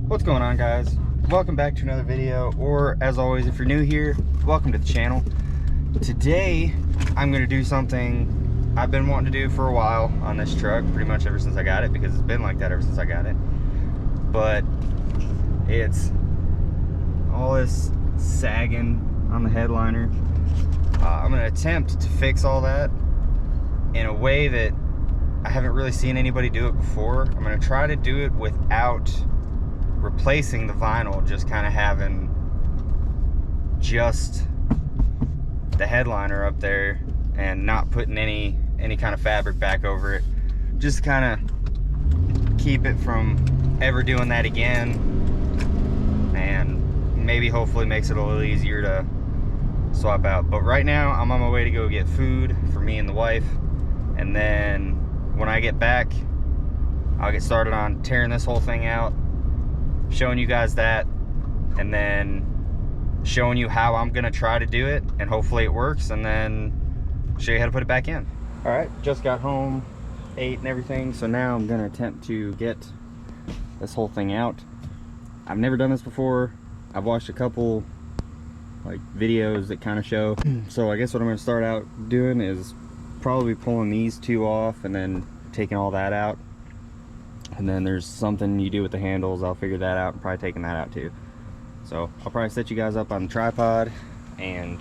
What's going on, guys? Welcome back to another video, or as always, if you're new here, welcome to the channel. Today I'm going to do something I've been wanting to do for a while on this truck, pretty much ever since I got it, because it's been like that ever since I got it. But it's all this sagging on the headliner. I'm going to attempt to fix all that in a way that I haven't really seen anybody do it before. I'm going to try to do it without replacing the vinyl, just kind of having just the headliner up there and not putting any kind of fabric back over it, just kind of keep it from ever doing that again, and maybe hopefully makes it a little easier to swap out. But right now I'm on my way to go get food for me and the wife, and then when I get back I'll get started on tearing this whole thing out, showing you guys that, and then showing you how I'm gonna try to do it, and hopefully it works, and then show you how to put it back in. All right, just got home, ate and everything, so now I'm gonna attempt to get this whole thing out. I've never done this before. I've watched a couple like videos that kind of show. So I guess what I'm gonna start out doing is probably pulling these two off and then taking all that out. And then there's something you do with the handles. I'll figure that out, and probably taking that out too. So I'll probably set you guys up on the tripod and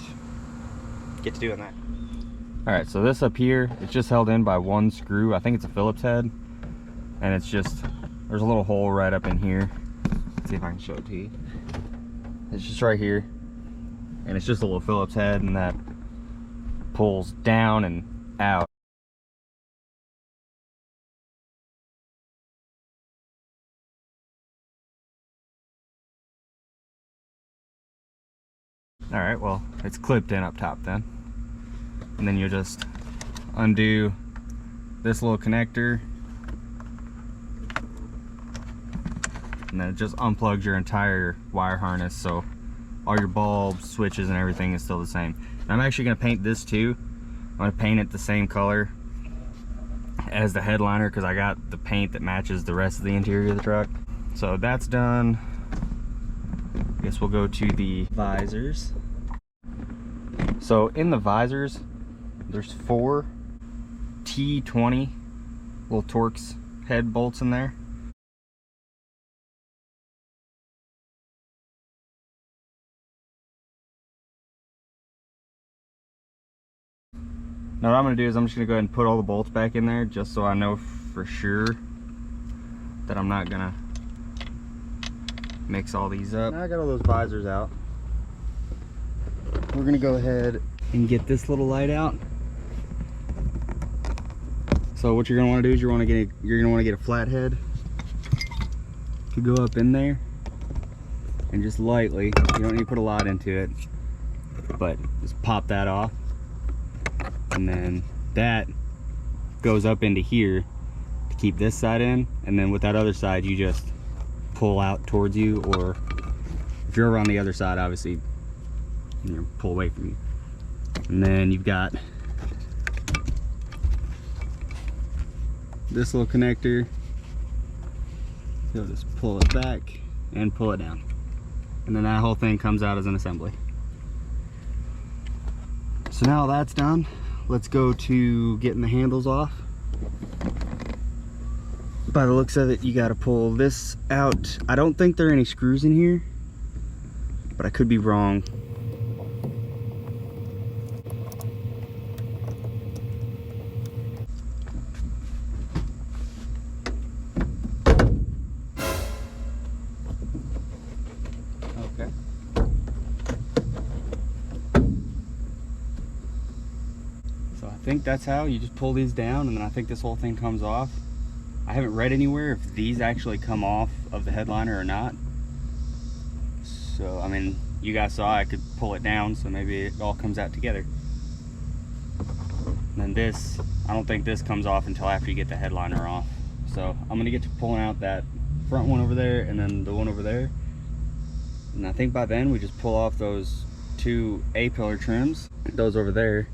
get to doing that. All right, so this up here, it's just held in by one screw. I think it's a Phillips head, and it's just, there's a little hole right up in here. Let's see if I can show it to you. It's just right here, and it's just a little Phillips head, and that pulls down and out. All right, well, it's clipped in up top then. And then you'll just undo this little connector, and then it just unplugs your entire wire harness, so all your bulbs, switches, and everything is still the same. And I'm actually gonna paint this too. I'm gonna paint it the same color as the headliner, because I got the paint that matches the rest of the interior of the truck. So that's done. I guess we'll go to the visors. So in the visors, there's 4 T20 little Torx head bolts in there. Now what I'm going to do is I'm just going to go ahead and put all the bolts back in there, just so I know for sure that I'm not going to mix all these up. Now I got all those visors out. We're going to go ahead and get this little light out. So what you're going to want to do is you're going to want to get a flathead to go up in there, and just lightly, you don't need to put a lot into it, but just pop that off, and then that goes up into here to keep this side in, and then with that other side you just pull out towards you, or if you're over on the other side, obviously, you know, pull away from you. And then you've got this little connector. You'll just pull it back and pull it down, and then that whole thing comes out as an assembly. So now that's done, let's go to getting the handles off. By the looks of it, you got to pull this out. I don't think there are any screws in here, but I could be wrong. Okay. So I think that's how you just pull these down, and then I think this whole thing comes off. I haven't read anywhere if these actually come off of the headliner or not. So, I mean, you guys saw I could pull it down, so maybe it all comes out together. And then this, I don't think this comes off until after you get the headliner off. So I'm gonna get to pulling out that front one over there and then the one over there. And I think by then we just pull off those 2 A-pillar trims, those over there.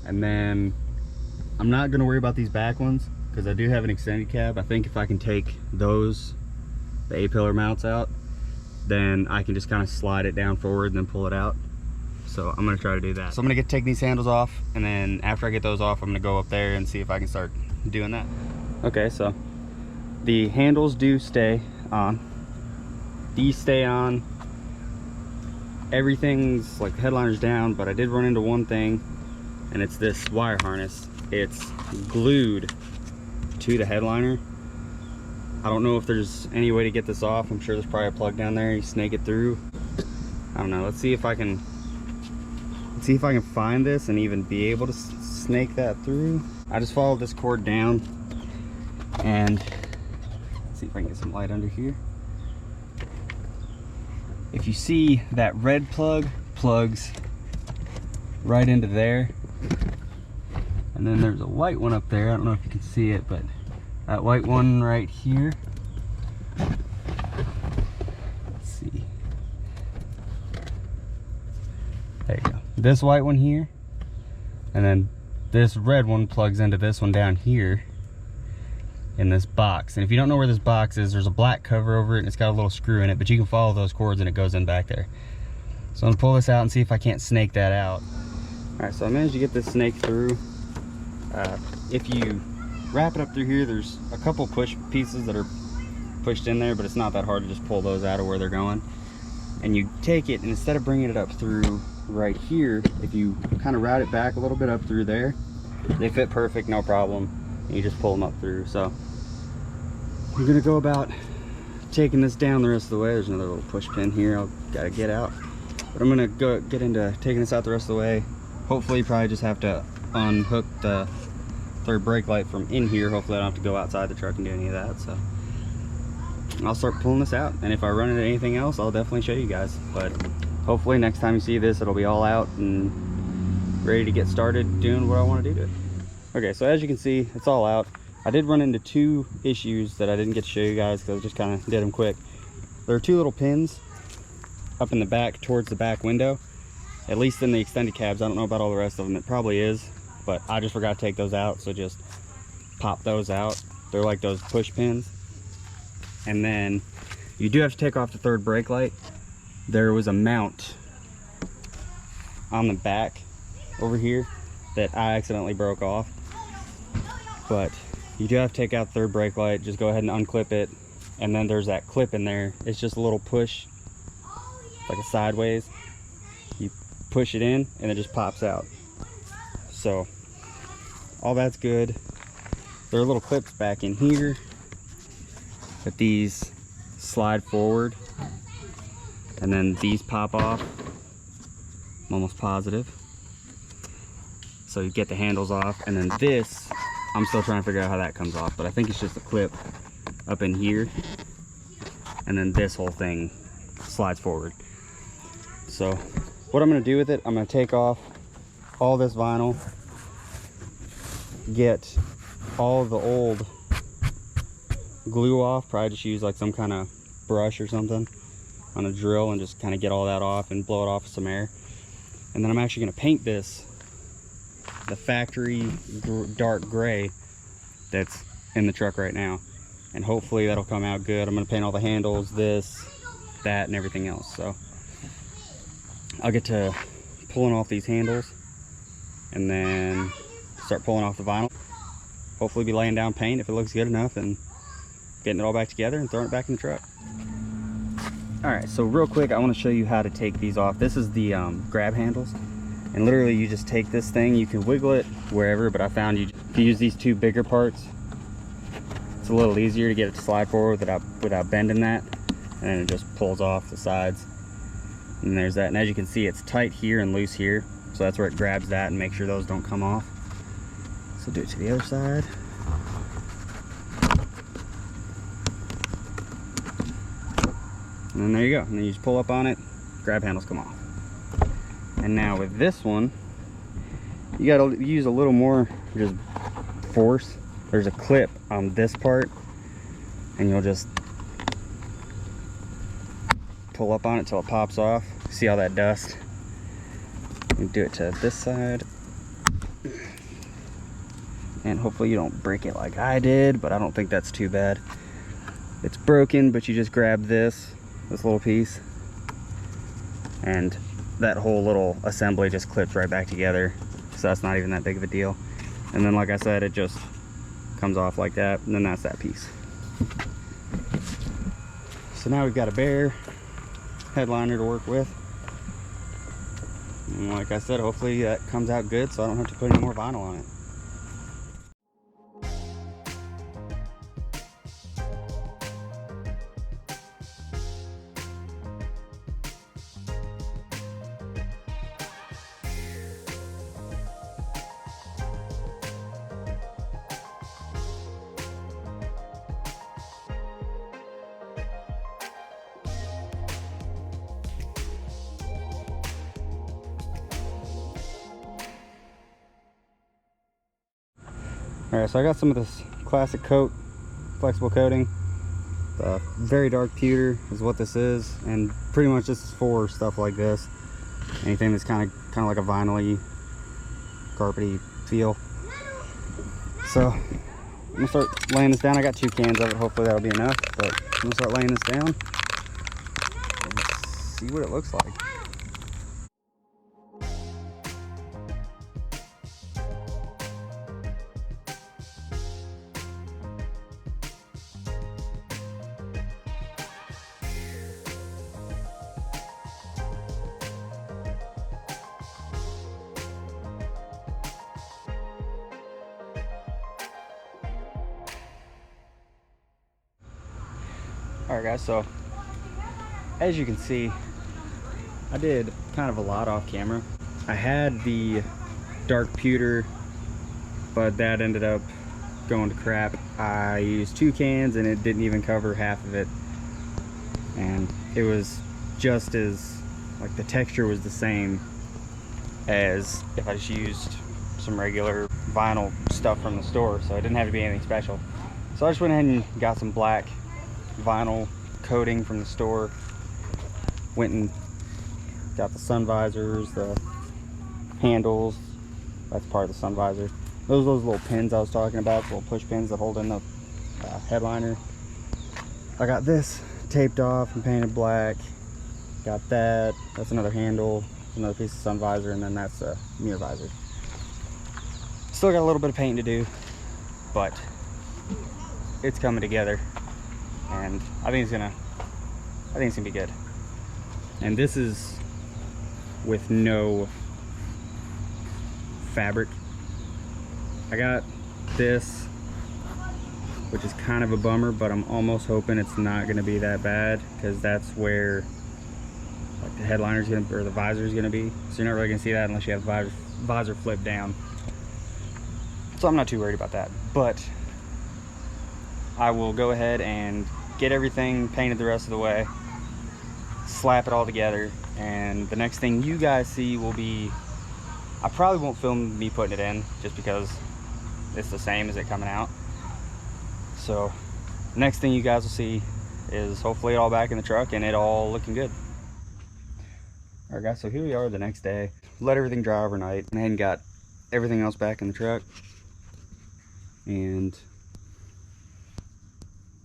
And then I'm not gonna worry about these back ones, because I do have an extended cab. I think if I can take those, the A-pillar mounts out, then I can just kind of slide it down forward and then pull it out. So I'm gonna try to do that. So I'm gonna take these handles off, and then after I get those off, I'm gonna go up there and see if I can start doing that. Okay, so the handles do stay on. These stay on. Everything's like, the headliner's down, but I did run into one thing, and it's this wire harness. It's glued to the headliner. I don't know if there's any way to get this off. I'm sure there's probably a plug down there. You snake it through. I don't know. Let's see if I can find this and even be able to snake that through. I just followed this cord down, and let's see if I can get some light under here. If you see that red plug plugs right into there, and then there's a white one up there. I don't know if you can see it, but that white one right here. Let's see. There you go. This white one here, and then this red one plugs into this one down here in this box. And if you don't know where this box is, there's a black cover over it, and it's got a little screw in it, but you can follow those cords and it goes in back there. So I'm gonna pull this out and see if I can't snake that out. All right, so I managed to get this snake through. If you wrap it up through here, there's a couple push pieces that are pushed in there, but it's not that hard to just pull those out of where they're going. And you take it, and instead of bringing it up through right here, if you kind of route it back a little bit up through there, they fit perfect, no problem. And you just pull them up through. So I'm gonna go about taking this down the rest of the way. There's another little push pin here I'll gotta get out, but I'm gonna go get into taking this out the rest of the way. Hopefully probably just have to unhook the third brake light from in here. Hopefully I don't have to go outside the truck and do any of that. So I'll start pulling this out, and if I run into anything else, I'll definitely show you guys. But hopefully next time you see this, it'll be all out and ready to get started doing what I want to do to it. Okay, so as you can see, it's all out. I did run into two issues that I didn't get to show you guys because I just kind of did them quick. There are two little pins up in the back towards the back window, at least in the extended cabs. I don't know about all the rest of them. It probably is, but I just forgot to take those out, so just pop those out. They're like those push pins. And then you do have to take off the third brake light. There was a mount on the back over here that I accidentally broke off, but you do have to take out the third brake light. Just go ahead and unclip it, and then there's that clip in there. It's just a little push, like a sideways. You push it in and it just pops out. So all that's good. There are little clips back in here, but these slide forward, and then these pop off. I'm almost positive. So you get the handles off, and then this, I'm still trying to figure out how that comes off, but I think it's just a clip up in here, and then this whole thing slides forward. So what I'm going to do with it, I'm going to take off all this vinyl, get all the old glue off, probably just use like some kind of brush or something on a drill, and just kind of get all that off and blow it off with some air. And then I'm actually going to paint this the factory dark gray that's in the truck right now, and hopefully that'll come out good. I'm going to paint all the handles, this, that, and everything else. So I'll get to pulling off these handles and then start pulling off the vinyl. Hopefully be laying down paint if it looks good enough, and getting it all back together and throwing it back in the truck. Alright, so real quick, I want to show you how to take these off. This is the grab handles, and literally you just take this thing. You can wiggle it wherever, but I found if you use these two bigger parts, it's a little easier to get it to slide forward without bending that, and then it just pulls off the sides. And there's that, and as you can see, it's tight here and loose here, so that's where it grabs that and makes sure those don't come off. So do it to the other side. And then there you go. And then you just pull up on it, grab handles come off. And now with this one, you gotta use a little more just force. There's a clip on this part, and you'll just pull up on it till it pops off. See all that dust? You do it to this side. and hopefully you don't break it like I did, but I don't think that's too bad. It's broken, but you just grab this little piece, and that whole little assembly just clips right back together, so that's not even that big of a deal. And then, like I said, it just comes off like that, and then that's that piece. So now we've got a bare headliner to work with, and like I said, hopefully that comes out good so I don't have to put any more vinyl on it. Alright, so I got some of this classic coat, flexible coating. Very dark pewter is what this is, and pretty much this is for stuff like this. Anything that's kind of like a vinyl-y, carpety feel. So I'm gonna start laying this down. I got 2 cans of it. Hopefully that'll be enough. But I'm gonna start laying this down and see what it looks like. Alright guys, so as you can see, I did kind of a lot off camera. I had the dark pewter, but that ended up going to crap. I used 2 cans and it didn't even cover half of it, and it was just as, like, the texture was the same as if I just used some regular vinyl stuff from the store, so it didn't have to be anything special. So I just went ahead and got some black vinyl coating from the store, went and got the sun visors, the handles, that's part of the sun visor. Those little pins I was talking about, the little push pins that hold in the headliner. I got this taped off and painted black. Got that, that's another handle, another piece of sun visor, and then that's a mirror visor. Still got a little bit of painting to do, but it's coming together. And I think it's gonna be good. And this is with no fabric. I got this, which is kind of a bummer, but I'm almost hoping it's not gonna be that bad, because that's where, like, the headliner's gonna, or the visor's gonna be. So you're not really gonna see that unless you have the visor flipped down. So I'm not too worried about that, but I will go ahead and get everything painted the rest of the way, slap it all together, and the next thing you guys see will be, I probably won't film me putting it in just because it's the same as it coming out. So next thing you guys will see is hopefully it all back in the truck and it all looking good. Alright guys, so here we are the next day. Let everything dry overnight and then got everything else back in the truck, and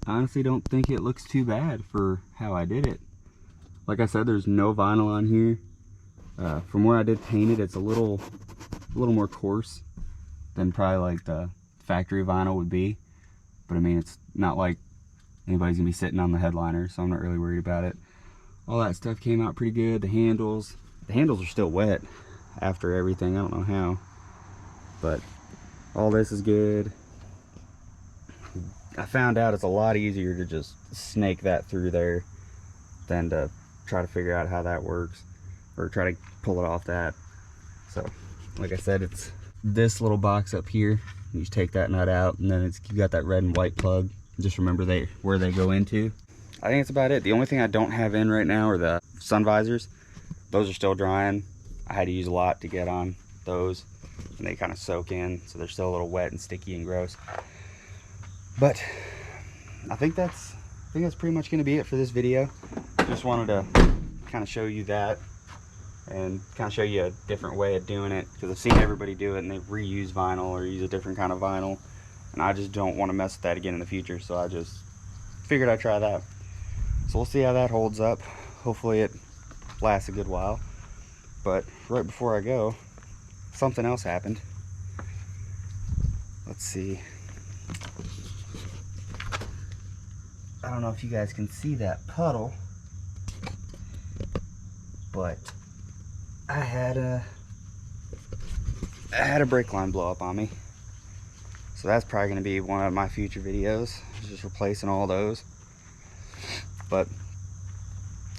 I honestly don't think it looks too bad for how I did it. Like I said, there's no vinyl on here. From where I did paint it, it's a little more coarse than probably like the factory vinyl would be. But I mean, it's not like anybody's gonna be sitting on the headliner, so I'm not really worried about it. All that stuff came out pretty good. The handles are still wet after everything. I don't know how, but all this is good. I found out it's a lot easier to just snake that through there than to try to figure out how that works, or try to pull it off that. So like I said, it's this little box up here. You just take that nut out, and then you got that red and white plug. Just remember where they go into. I think that's about it. The only thing I don't have in right now are the sun visors. Those are still drying. I had to use a lot to get on those, and they kind of soak in, so they're still a little wet and sticky and gross. But I think that's pretty much going to be it for this video. Just wanted to kind of show you that, and kind of show you a different way of doing it, because I've seen everybody do it and they reuse vinyl or use a different kind of vinyl, and I just don't want to mess with that again in the future, so I just figured I'd try that. So we'll see how that holds up. Hopefully it lasts a good while. But right before I go, something else happened. Let's see. I don't know if you guys can see that puddle, but I had a brake line blow up on me. So that's probably going to be one of my future videos, just replacing all those. But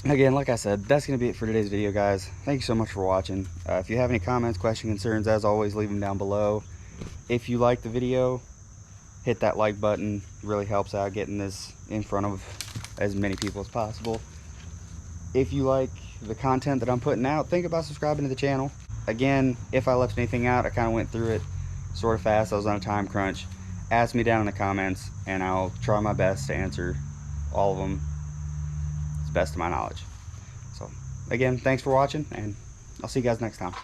again, like I said, that's going to be it for today's video, guys. Thank you so much for watching. If you have any comments, questions, concerns, as always, leave them down below. If you like the video, hit that like button. It really helps out getting this in front of as many people as possible. If you like the content that I'm putting out, think about subscribing to the channel. Again, if I left anything out, I kind of went through it sort of fast. I was on a time crunch. Ask me down in the comments and I'll try my best to answer all of them to the best of my knowledge. So again, thanks for watching, and I'll see you guys next time.